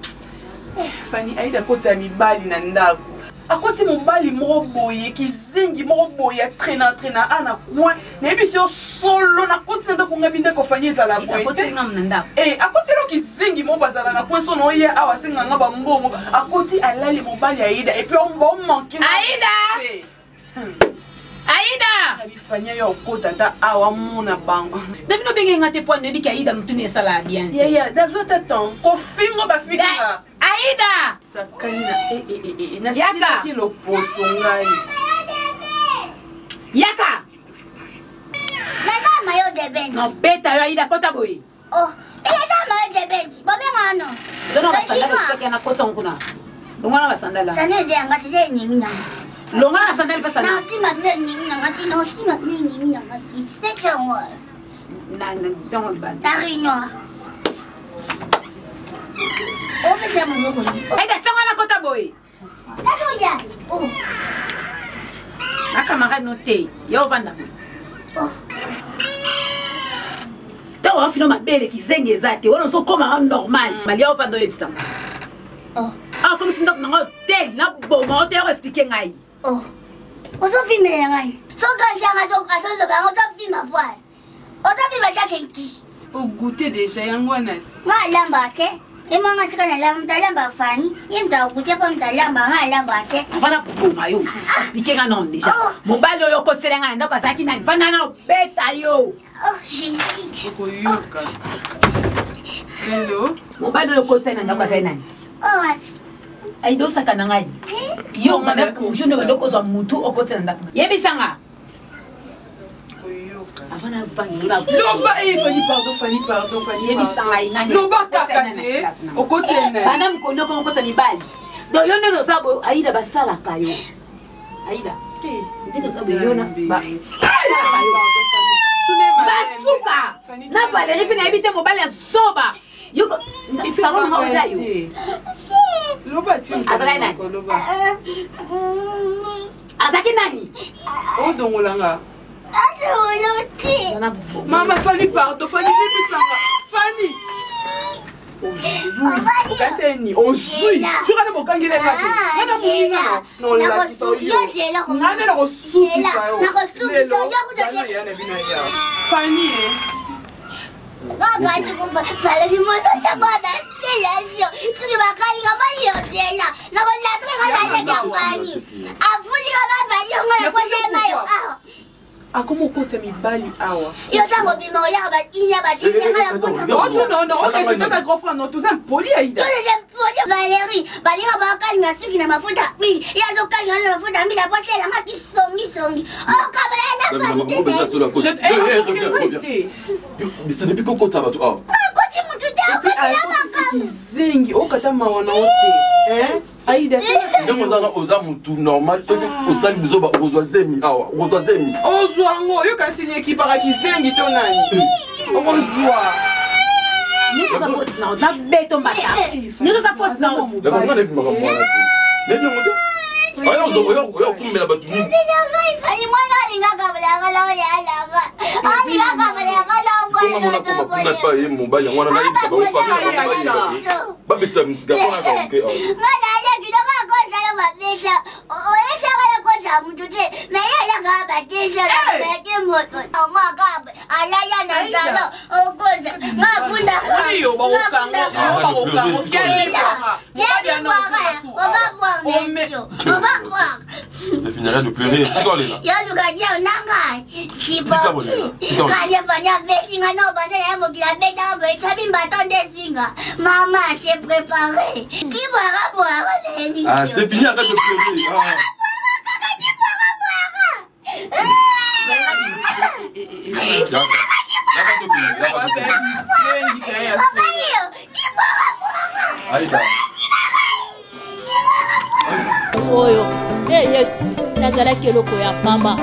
Fanny, Aida kota mibali na ndaku. Akoti mobali moboye, kizingi moboye, trena ana kwa. Na ebi sio solo na koti nanda kungabinde ko Fanny za la boye. Akoti nga mnandaku. Akoti lo kizingi mobazala na kwa so no ye awasenga ngaba mbongo. Akoti alali mobali Aida et puis on va manquer. Aida! Aida! Abifanya yo kota ta awa mona bango. Davino benge ngate po nebi ka Aida mtune sala bien. Yeah, that's what I thought. Ko fingo ba finga. Aida! Sakanina na sika kilo poso ngai. Yaka! Laza mayo de bench. No beta yo Aida kota boy. Oh, laza mayo de bench. mano. Zona basandala qui na kota nguna. Longa na basandala. Sana zenga tse ni mina. Longa na sandala pesa. Na si ma ni mina ngati no si ma ni mina ngati. Netsango. Na nzango ban. Tarino. O pesa mo ngoko. Eda tsango na kota boy. Tatoya. Oh. Na camarade noté. Yo vanda. Oh. Tawa fino mabele kizenge zate. Wona so koma normal. Mali yo vanda yebisa. Oh. Ah, comme si ndok na hotel na boma hotel expliquer ngai. Oh. Oso filme ngai. So kanjanga so kaso ba oso filme poa. Oso filme ta kenki. Au goûter déjà yango anasi. Nga lamba ke. Emanga sika na lamba fani. Yemta goûter comme ta lamba nga lamba ke. Avana boma yo. Expliquer nga non déjà. Mobile yo ko tselenga ndok asaki na vana na beta yo. Oh, Jésus. Okoyoka. Hello. Mobile yo ko tsena ndok asaki nani. Oh. Ai do saka na ngai. Yo mana ko jono ba doko zo mutu okotsena ndako. Yebisanga. Avana bangula. Loba Fanny pardon. Yebisanga inani. Loba kakate. Okotsena. Bana mkono ko okotsa mibali. Do yo ndo sabo aida basala kayo. Aida. Ndino sabo yona ba. Basuka. Na Valérie pina ebite mobali asoba. Yuko salon hauza yo. Loba ti azala nani? Loba. Azaki nani? O dongolanga. Adoloti. Mama Fanny pardon, Fanny libisanga. Fanny. Okaseni, ozui. Shukana mokangile ngati. Ngana muinga no. No la so yo. Ngana na kosubi sayo. Na kosubi sayo kuzoje. Fanny. Ngakati kufa Valérie moto chababa telazio. Suki bakali ngama yo sela. Na ko la twa ngana ya Fanny. Afuji ngaba Valérie ngona ko sema yo. Akomo kota mibali awa. Yo tango bimo ya ba inya ba tinya ngala foto. Non, okay, c'est pas ta grand-frère, non, tous impoli Aïda. Tous impoli Valérie, Valérie ba kali nga suki na mafuta. Oui, ya zo kali na mafuta mi la poche la ngaki songi. Oh kabala la famille. Mais c'est depuis qu'on compte ça va tout. Koti mutu ta koti la makamu. Zengi okata mawana ote. Hein? Aïda. Donc on a osa mutu normal, to o stali bizoba ozwa zemi awa, ozwa zemi. Ozwa ngo yo ka signé ki para ki zengi to nani. Ozwa. Niko za foto na na beto mbata. Niko za foto na. La bonne est mama moi. Mais non on dit. Oyo kumela batu ni. Fali mwana linga kabla ngala ya la. Ali ga kabla ngala Comment on a pas pas mon bail on a pas betsa ngapona ka okay. Ngala ya kidogo kwanza lo mabesha. Oyesha ngala kwanza mtute. Na yeye ngaba desha beke moto. Oma kabe alaya na salo. Okoza. Ngafunda kwa. Iyo ba ukanga. Ça finirait de pleurer. Tu dois aller là. Yo dukaje unanga. Sipo. Kaje fanya besinga no bana ya mokila beta bo tabi mbatonde swinga. Maman s'est préparée. Qui boira les Ah, c'est fini, arrête de pleurer. oyo yesu nazalaki eloko ya pamba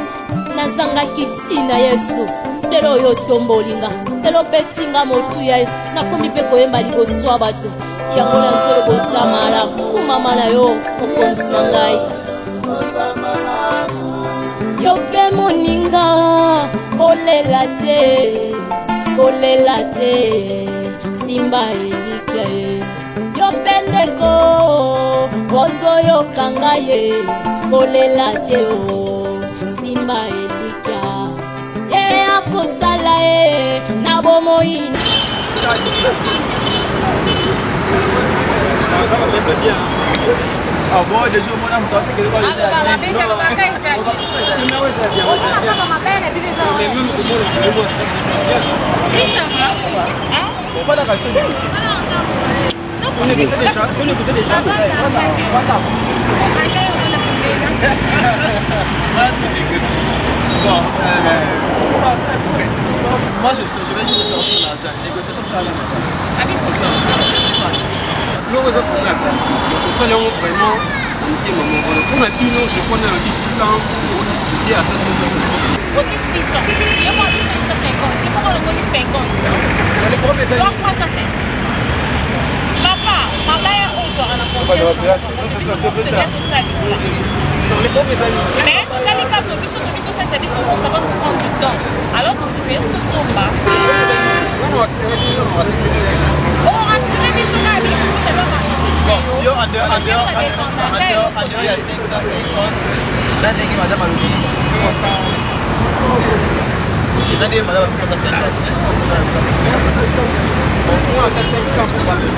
nazangaki ntina yesu lelo oyo otombolinga lelo opesinga motuya nakomi mpe koyemba liboso ya bato yango nazolo kosamala kumama na yo mokonzi na ngai yo mpe moninga kolela te simba elike yo mpe ndeko ozoyoka ngai kolela te o simba elika ye akosala ye na bomoi Ah bon, déjà mon âme t'a quelque chose. Moi je vais juste sortir l'argent. Négociation ça là. biloko eza problème osali yango vraiment motema moko mpona bino je crois na yobi 600 odiscute ata 550 Oti 600. Yo moi 550. C'est pourquoi le mot 50. le problème Donc moi ça fait. Papa, maman est encore en confiance. Mais tout ça les cas de biso ça c'est biso ça va nous prendre du temps. Alors on peut tout somba. on va serrer biso na biso c'est pas marchandise. Yo en dehors il y a 550. Là dès que madame a le 300. Ok, là dès que madame a le 356 on a 500 pour passer.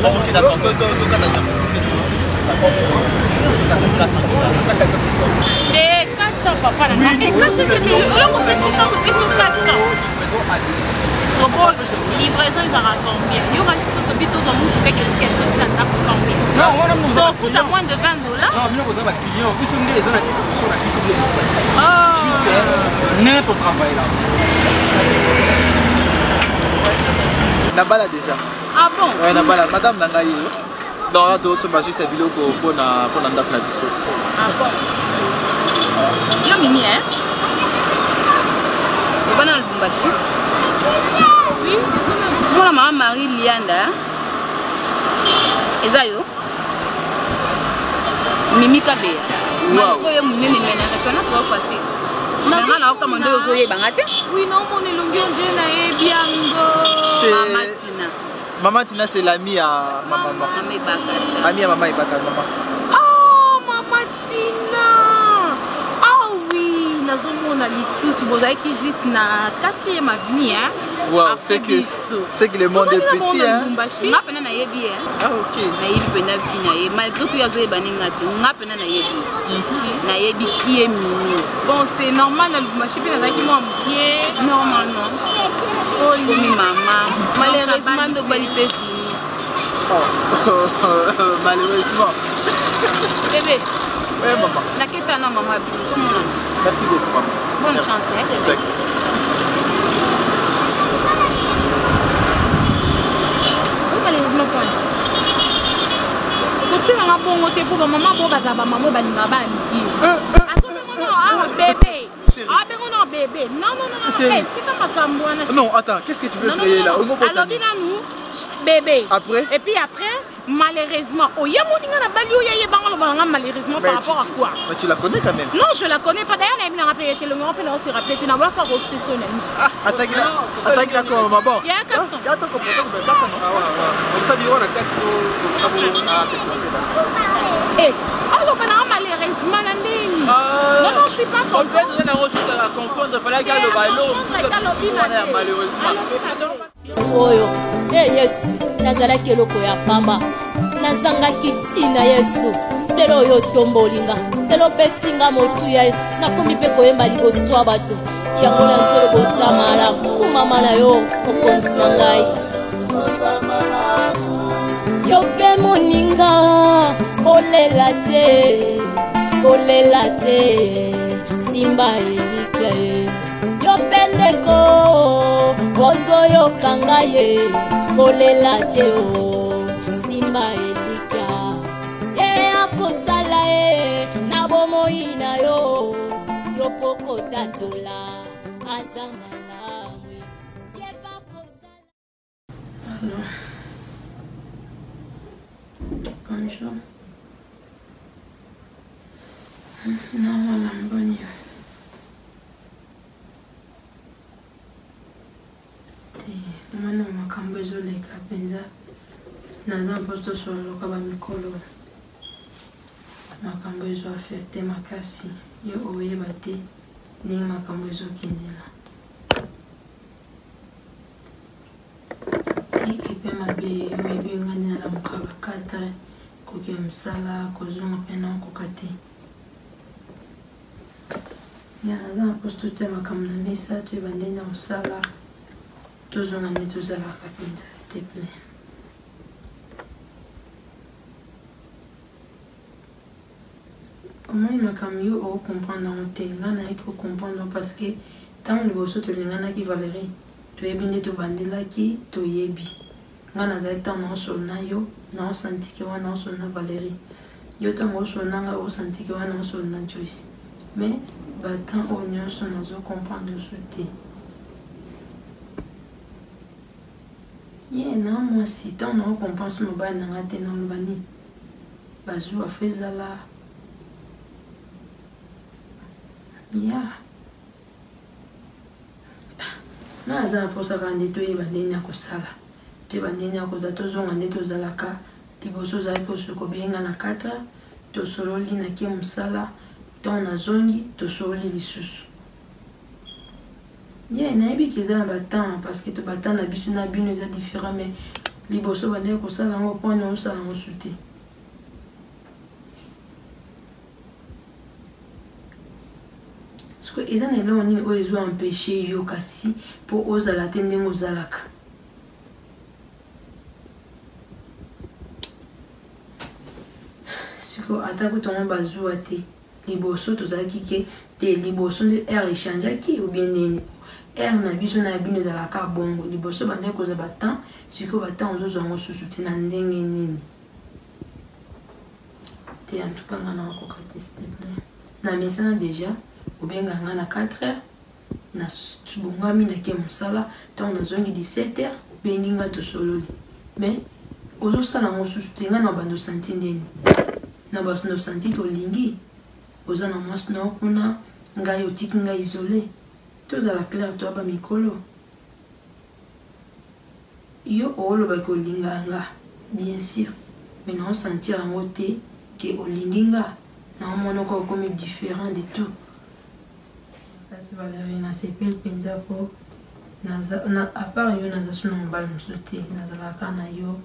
Ok, d'accord. Et 400 papa, et 400 c'est mieux. Alors on dit 600 et 400. Livraison, ils auront combien? Il y aura des hôpitaux dans le fait que quelque chose n'a pas combien. Non, on a coûte à moins de $20. Non, nous avons des clients. Puis on est dans la distribution, la distribution. Juste n'importe travail là. Nabala déjà. Ah bon? Ouais, Nabala. Madame Nangaï. Donc là, tu as juste un billet pour Nandak Nabiso. Ah bon? Il y a mini, hein? Tu vas dans le Bumbashi? Oui. Voilà, maman Marie Lianda. Ezayo. Mimi Kabe. Wow. Oui, non, Maman Tina, c'est l'amie à maman. Amie à maman Ibaka, maman. Oh, maman Tina. Ah oui, nous avons l'issue, vous avez qui juste na 4e avenue, hein. Wow, c'est que le monde est petit, hein. Ah, ok. Bon, c'est normal, normalement. Oh, maman. Malheureusement, de Balipé fini. Malheureusement. Bébé. Oui, maman. Merci beaucoup, maman. Bonne chance, hein. Tu vas bon côté pour maman pour baza maman balima baniki. Bébé. Ah ben non bébé. Non. C'est comme makambo na. Non, attends, qu'est-ce que tu veux créer là? Alors dis nous bébé. Après? Et puis après malheureusement, oh ya moninga na bali oya yebanga lo banga malheureusement par rapport à quoi? Mais tu la connais quand même. Non, je la connais pas. D'ailleurs, elle m'a rappelé le numéro pour se rappeler tu n'as pas professionnel. Attaque d'accord maman. Il y a 400. Il y a ton comportement de 400. On ça dit on a 400 comme ça Eh, alors malheureusement Nandini. Non, je suis pas content. On peut donner juste à confondre, il fallait qu'il y ait le bailo, malheureusement. Oyo, eh Yesu, nazalaki eloko ya pamba. Nazangaki ntina Yesu. Lelo oyo tombolinga. Lelo pesinga motuya nakomi mpe koyemba liboso ya bato. Yango nazelo kosamala kumama na yo mokonzi na ngai. Yo mpe moninga kolela te simba elika ye. Yo mpe ndeko ozoyoka ngai ye kolela te o simba elika ye akosala ye na bomoi na yo yo poko tatola aza malamu ye bakosala. Bonjour. Non, voilà, bonne nuit. Mwana makambo ezoleka mpenza naza mposto sololoka bamikolo makambo ezo afekte makasi yo oyeba te ndenge makambo ezokendela ekipe mabe oyebi ngani nalamuka bakatre koke mosala kozonga mpe na okoka te ya naza mposto tia makambo na mesa toyeba ndenge ya mosala tozonga nde tozalaka mpenza s'il te plaît. omoni makambo yo okomprendre yango te nga nayeki kocomprendre parce que tant liboso tolinganaki Valérie toyebi nde tobandelaki toyebi nga nazali ntango naosona yo naosantiki wana naosona Valérie yo ntango osona nga osantiki wana naosona Joyce mais batemps oyo nyonso nazokomprendre so te ye na mwasi ntango naokomprendre so mobali nanga te naloba nini bazwi afa ezala ya na aza na mposa kaka nde toyeba ndeni ya kosala toyeba ndeni ya kozala tozonga nde tozalaka liboso ozalaki osuka obenga na 4 tosololi nakie mosala ntango nazongi tosololi lisusu ye nayebiki eza na batemps parce que batemps na biso na bino eza différent mais liboso bandeki kosala yango mpona osala yango su te eza na eloko nini oyo ezwa empêche yo kasi mpo ozala te ndenge ozalaka siko atako tongo bazwa te liboso tozalaki ke te liboso nde aire echangeaki ou bien nini aire na biso na bino ezalaka bongo liboso bandeki kozwa batemps siko batemps ozozwa yango susu te na ndenge nini te en tout cas nga na wakoka te s'il te plaît na mesana déjà obenga nga na 4 heures na tubongami nakie mosala ntango nazongi 17 heures obengi nga tosololi mais ozosala yango susu te nga na bando osanti ndeni na basi osanti tolingi oza na mwasi na yo kuna ngai otiki ngai isole tozala claire toyaba mikolo yo olobaki olinga nga bien sûr mais naosentir yango te ke olingi nga naomona oko okomi différent de tout kasi Valérie nasepeli mpenza po apart yo naza so na mobali mosusu te nazalaka na yo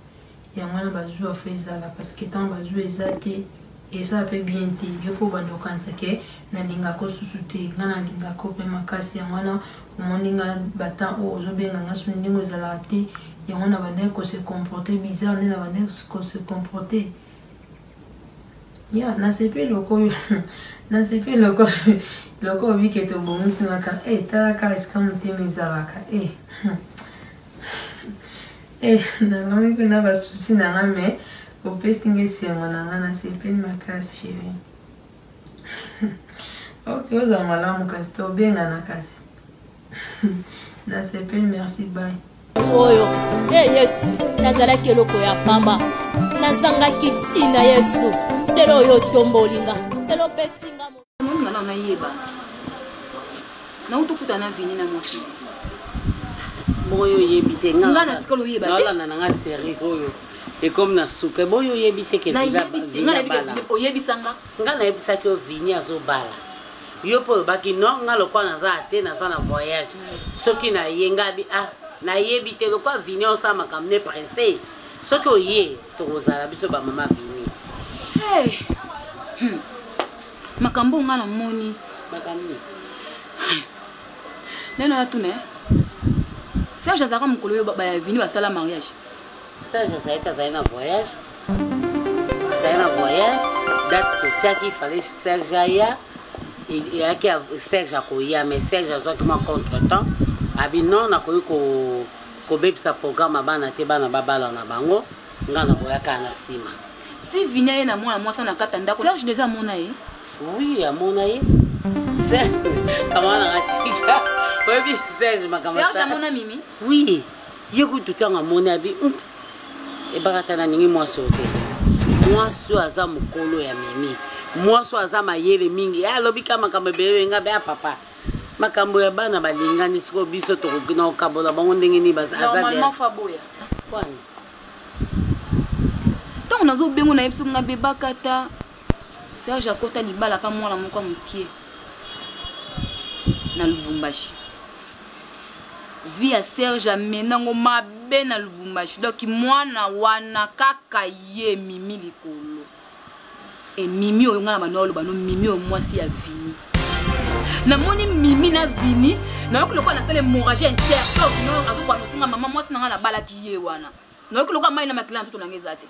yango wana bazwi afo ezala parce que ntango bazwi eza te esala mpe bien te yo mpo banda okanisa ke nalingako susu te nga nalingako mpe makasi yango wana omoni nga batemps oyo ozobenga nga so ndenge ezalaka te yango na bandeki kose comporte bizarre nde na bandeki kose comporte ya nasepeli okoyo nasepeli loko obike tobongisimaka talaka esika motema ezalaka nalomi mpe na basusi na nga me opesi nga esengo na nga nasepeli makasi sheri ok ozala malamu kasi tobengana kasi nasepeli merci bye oyo yesu nazalaki eloko ya pamba nazangaki ntina yesu lelo oyo otombolinga lelo opesinga nga na nayeba nautokuta na vini na mwasi boyo yebi te nga na tikolo yeba te nalanda nanga série oyo ekomi na suka boyo yebi te ke bala oyebisanga nga nayebisaki yo vini azobala yo mpo oyobaki no nga lokwa naza te naza na voyage soki naye ngabi nayebi te lokwa vini osala makambo ne presse soki oye tokozala biso bamama vini makambo nga na moni makambo neno natune Serge azalaka mokolo oyo bayavini basala mariage Serge azali na voyage date totiaki fallait Serge aya eyaki Serge akoya mais Serge azwaki mwa contre-temps abi non nakoki kobebisa programme abana te bana babala na bango nga nakoyaka na nsima ti vini ye na mwana mwasa na kata ndako Serge déjà amona ye oui amona ye kamana ngatika oyebi Serge makambo Serge amona mimi oui ye kutu ntango amona abi ebakata na ningi mwasi oyo te mwasi oyo aza mokolo ya mimi mwasi oyo aza mayele mingi alobi ka makambo ebele nga be papa makambo ya bana balingani sikoyo biso tokokina kokabola bango ndenge nini normalement fa boya kwani ntango nazobengo na ye biso nga bebakata Serge akota libala ka mwana moko ya mokie na Lubumbashi vi ya Serge amenango mabe na Lubumbashi donc mwana wana kaka ye mimi likolo e mimi oyo nga na bana oloba no mimi oyo mwasi ya vini namoni mimi na vini nayoki lokola nasala hémorragie interne no akokoka nosinga mama mwasi nanga nabalaki ye wana nayoki lokola mai na makila nzoto nanga eza te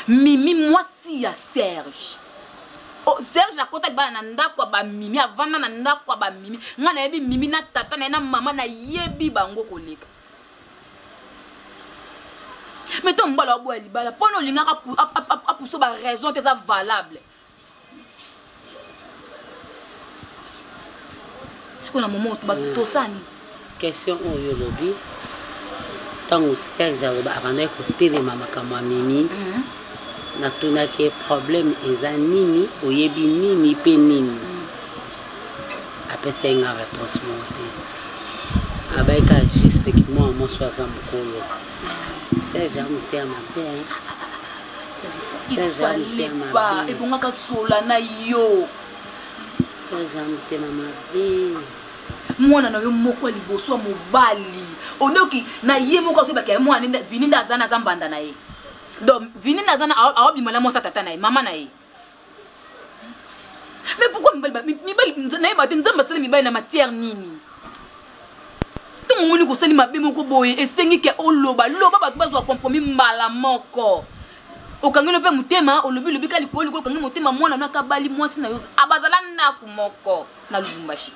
mimi mwasi ya Serge Serge akota ba na ndako ba mimi avanda na ndako ba mimi nga na yebi mimi na tata na mama na yebi bango koleka mais ton mbala obo libala pono lingaka apuso ba raison que ça valable siko na moment ba tosani question oyo lobi tango Serge aloba akana ko telema makambo ya mimi natunaki problème eza nini oyebi nini pe nini apesa nga réponse monte abaika juste ki moi soza mokolo Serge amutea mabe Serge amutea mabe ebongaka sola na yo Serge amutea mabe mwana na yo moko liboso mobali onoki na ye moko so baka mwana vininda zana zambanda na ye donc vininda zana awabi mala mosa tata na ye mama na ye mais pourquoi mibali na ye ba nzamba sala mibali na matière nini to moni ko sali mabe moko boye esengi ke oloba ba bazwa compromis mala moko okangelo pe mutema olobi kali ko kangi mutema mwana na kabali mwasi na yo abazala na kumoko na Lubumbashi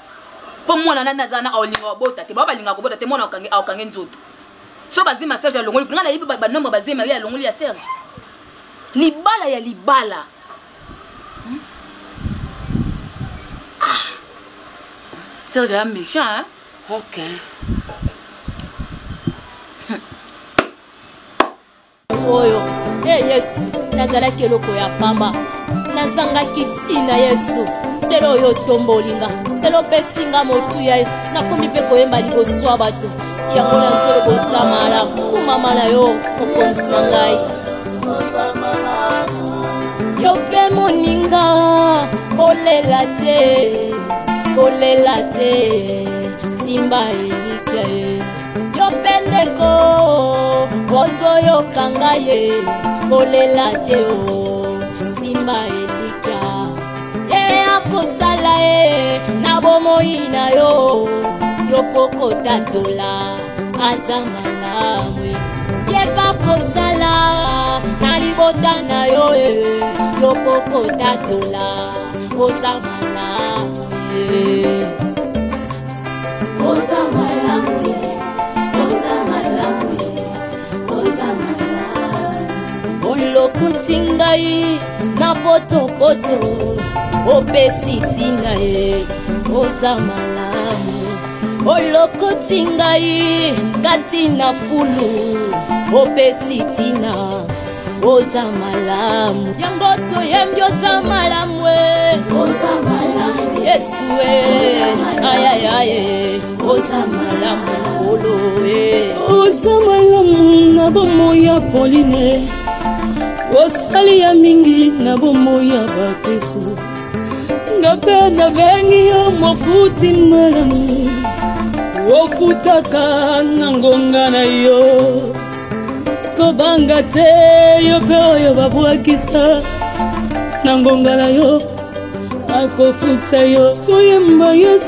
po mwana na nazana olinga bota te baba linga ko bota te mwana okange nzoto so bazima Serge ya longoli ngana yibi ba nomba bazima ya longoli ya Serge libala ya libala Serge est méchant hein OK oyo Yesu nazalaki eloko ya pamba nazangaki ntina Yesu lelo oyo tombolinga lelo pesinga motuya nakomi mpe koyemba liboso ya bato yango nazolo kosamala kumama na yo mokonzi na ngai yo mpe moninga kolela te simba elika ye yo mpe ndeko ozoyoka ngai ye kolela te o simba elika ye akosala ye na bomoi na yo yo poko tatola aza malamu ye bakosala na libota na yo yo poko tatola oza malamu oza malamu oza malamu oza malamu olokuti ngai na potopoto opesi ntina ye oza malamu olokoti ngai kati na fulu opesi ntina oza malamu yango toyembi oza malamu oza malamu Yesu ayayaye oza malamu olo oza malamu na bomoi ya Pauline osali ya mingi na bomoi ya bakristo ngabe na bengi yo mofuti malamu ofutaka na ngonga na yo kobanga te yo pe oyo babwakisa na ngonga na yo akofutsa yo toyemba Yesu